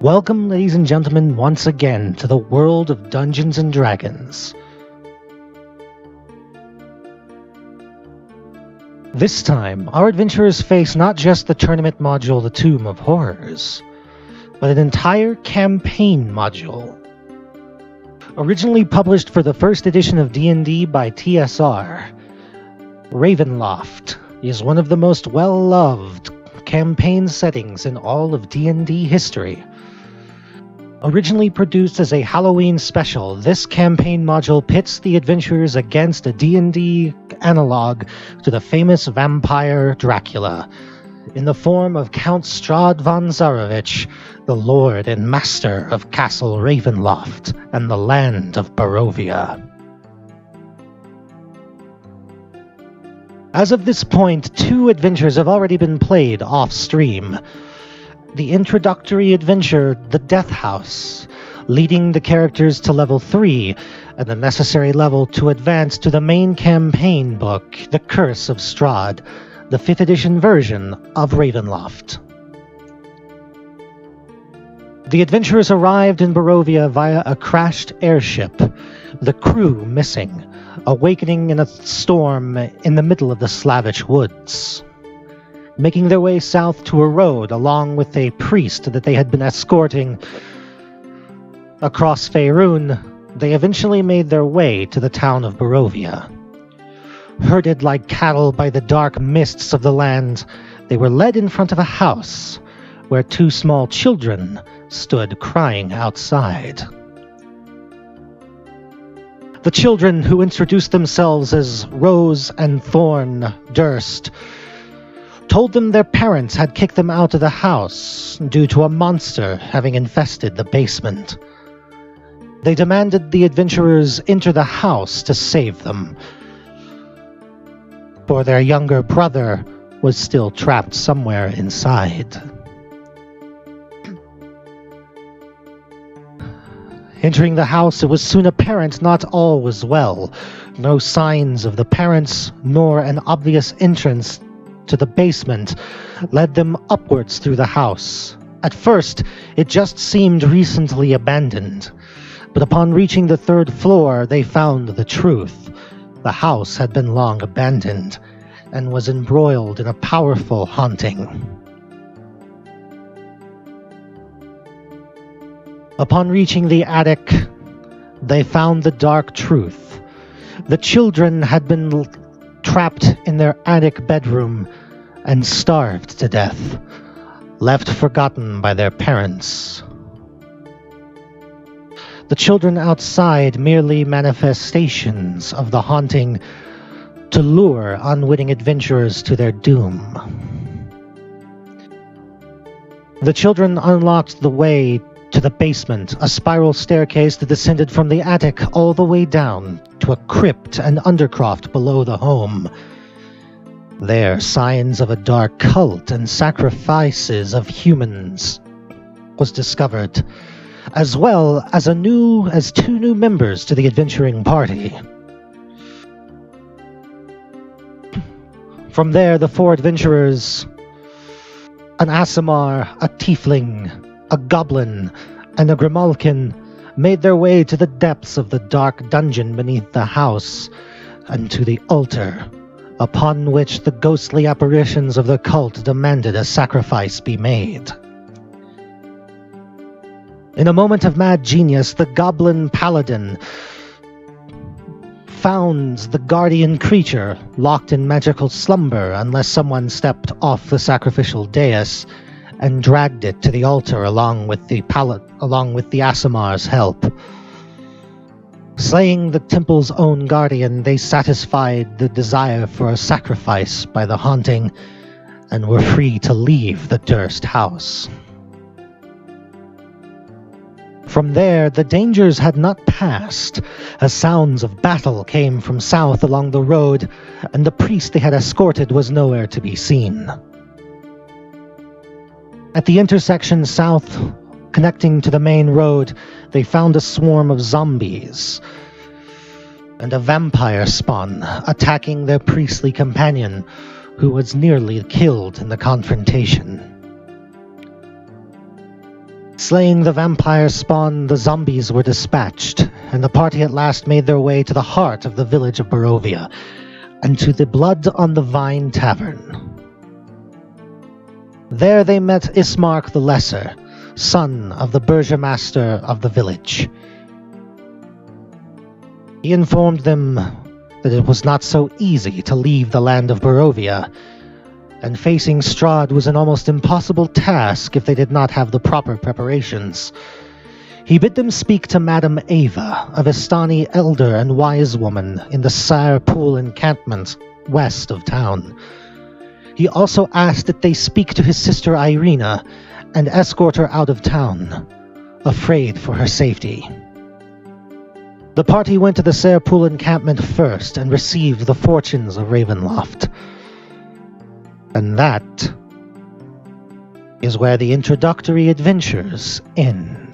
Welcome, ladies and gentlemen, once again to the world of Dungeons & Dragons. This time, our adventurers face not just the tournament module, the Tomb of Horrors, but an entire campaign module. Originally published for the first edition of D&D by TSR, Ravenloft is one of the most well-loved campaign settings in all of D&D history. Originally produced as a Halloween special, this campaign module pits the adventurers against a D&D analog to the famous vampire Dracula, in the form of Count Strahd von Zarovich, the lord and master of Castle Ravenloft and the land of Barovia. As of this point, 2 adventures have already been played off-stream. The introductory adventure, The Death House, leading the characters to level 3, and the necessary level to advance to the main campaign book, The Curse of Strahd, the 5th edition version of Ravenloft. The adventurers arrived in Barovia via a crashed airship, the crew missing, awakening in a storm in the middle of the Slavish woods. Making their way south to a road along with a priest that they had been escorting across Faerun, they eventually made their way to the town of Barovia. Herded like cattle by the dark mists of the land, they were led in front of a house where 2 small children stood crying outside. The children, who introduced themselves as Rose and Thorn Durst, told them their parents had kicked them out of the house due to a monster having infested the basement. They demanded the adventurers enter the house to save them, for their younger brother was still trapped somewhere inside. Entering the house, it was soon apparent not all was well. No signs of the parents, nor an obvious entrance to the basement led them upwards through the house. At first, it just seemed recently abandoned, but upon reaching the 3rd floor, they found the truth. The house had been long abandoned and was embroiled in a powerful haunting. Upon reaching the attic, they found the dark truth. The children had been trapped in their attic bedroom and starved to death, left forgotten by their parents. The children outside merely manifestations of the haunting to lure unwitting adventurers to their doom. The children unlocked the way to the basement, a spiral staircase that descended from the attic all the way down to a crypt and undercroft below the home. There, signs of a dark cult and sacrifices of humans was discovered, as well as 2 new members to the adventuring party. From there, the 4 adventurers, an Aasimar, a Tiefling, a Goblin, and a Grimalkin, made their way to the depths of the dark dungeon beneath the house, and to the altar, upon which the ghostly apparitions of the cult demanded a sacrifice be made. In a moment of mad genius, the Goblin Paladin found the guardian creature locked in magical slumber unless someone stepped off the sacrificial dais and dragged it to the altar along with the Aasimar's help. Slaying the temple's own guardian, they satisfied the desire for a sacrifice by the haunting and were free to leave the Durst house. From there, the dangers had not passed, as sounds of battle came from south along the road, and the priest they had escorted was nowhere to be seen. At the intersection south, connecting to the main road, they found a swarm of zombies and a vampire spawn attacking their priestly companion, who was nearly killed in the confrontation. Slaying the vampire spawn, the zombies were dispatched, and the party at last made their way to the heart of the village of Barovia, and to the Blood on the Vine Tavern. There they met Ismark the Lesser, son of the burgomaster of the village. He informed them that it was not so easy to leave the land of Barovia, and facing Strahd was an almost impossible task if they did not have the proper preparations. He bid them speak to Madame Ava, a Vistani elder and wise woman in the Sire Pool encampment west of town. He also asked that they speak to his sister Irina and escort her out of town, afraid for her safety. The party went to the Sire Pool encampment first and received the fortunes of Ravenloft. And that is where the introductory adventures end.